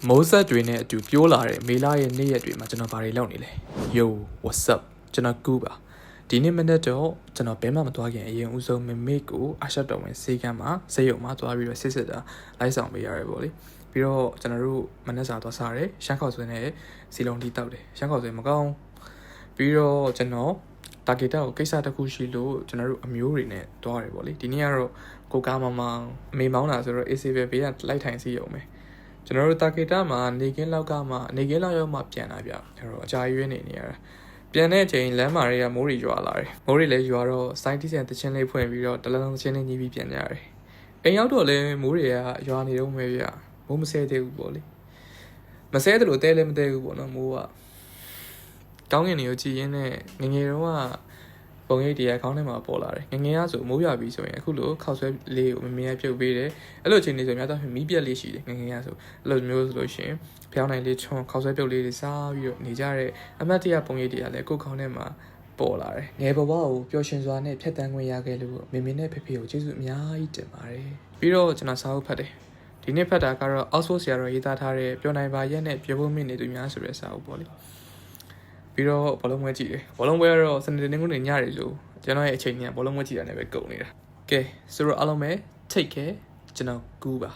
မိုးဆက်တွေနဲ့အတူပြိုးလာတဲ့မေလာရဲ့နေ့ရက်တွေမှာကျွန်တော်ဘာတွေလုပ်နေလဲ Yo what's up ကျွန်တော်ကူပါဒီနေ့မနေ့တော့ကျွန်တော်ဘဲမှမသွားခင်အရင်ဦးဆုံးမမေကိုအာရှတော်ဝင်စေကမ်းမှာစေရုံမှာသွားပြီးတော့စစ်တာလိုက်ဆောင်ပေးရတယ်ပေါ့လေပြီးတော့ကျွန်တော်တို့မနေ့စာသွားစားတယ်ရှမ်းခေါက်ဆွဲနဲ့စီလုံးတီးတောက်တယ်ရှမ်းခေါက်ဆွဲမကောင်းပြီးတော့ကျွန်တော်တာဂီတာကိုကိစ္စတစ်ခုရှိလို့ကျွန်တော်တို့အမျိုးတွေနဲ့တွားတယ်ပေါ့လေဒီနေ့ကတော့ကိုကားမမောင်အမေမောင်းတာဆိုတော့ AC ပဲဘေးကလိုက်ထိုင်စီရုံပဲကျွန်တော်တို့တာဂီတာမှာနေကင်းလောက်ကမှနေကင်းလောက်ရောက်မှပြန်လာပြကျွန်တော်အကြာရွေးနေရတာပြန်တဲ့အချိန်လမ်းမာတွေကမိုးတွေရွာလာတယ်မိုးတွေလည်းရွာတော့စိုင်းတီးစံတချင်းလေးဖွင့်ပြီးတော့တလုံးတချင်းလေးညီးပြီးပြန်ကြတယ်အိမ်ရောက်တော့လည်းမိုးတွေကရွာနေတော့မယ်ပြမိုးမဆဲသေးဘူးပေါ့လေမဆဲတယ်လို့တဲလည်းမတဲဘူးပေါ့နော်မိုးကကောင်းကင်တွေကိုကြည်ရင်းနဲ့ငငယ်တော့ကပုံရိပ်တရားခေါင်းထဲမှာပေါ်လာတယ်ငငယ်ကဆိုမိုးရွာပြီးဆိုရင်အခုလိုခောက်ဆွဲလေးကိုမမေပြုတ်ပေးတယ်အဲ့လိုအချိန်လေးဆိုများတော့မီးပြက်လေးရှိတယ်ငငယ်ကဆိုအဲ့လိုမျိုးဆိုလို့ရှိရင်ဖျောင်းနိုင်လေးချွန်ခောက်ဆွဲပြုတ်လေးတွေစားပြီးတော့နေကြတဲ့အမတ်တရပုံရိပ်တရားလည်းကိုယ်ခေါင်းထဲမှာပေါ်လာတယ်ငယ်ဘဝကိုပျော်ရွှင်စွာနဲ့ဖြတ်တန်းခွင့်ရခဲ့လို့မေမေနဲ့ဖေဖေကိုကျေးဇူးအများကြီးတင်ပါတယ်ပြီးတော့ကျွန်တော်စာအုပ်ဖတ်တယ်ဒီနေ့ဖတ်တာကတော့အောက်ဆိုဆရာတော်ရေးသားထားတဲ့ပျော်နိုင်ပါရဲ့နဲ့ပြေဖို့မိနေသူများဆိုတဲ့စာအုပ်ပေါ့လေပြီးတော့ဘောလုံးပွဲကြည့်တယ်ဘောလုံးပွဲကတော့စနေနေ့ကနေညရီလို့ကျွန်တော်ရဲ့အချိန်ကြီးကဘောလုံးပွဲကြည့်တာနဲ့ပဲကုန်နေတာကဲဆိုတော့အားလုံးပဲ take care ကျွန်တော်ကူးပါ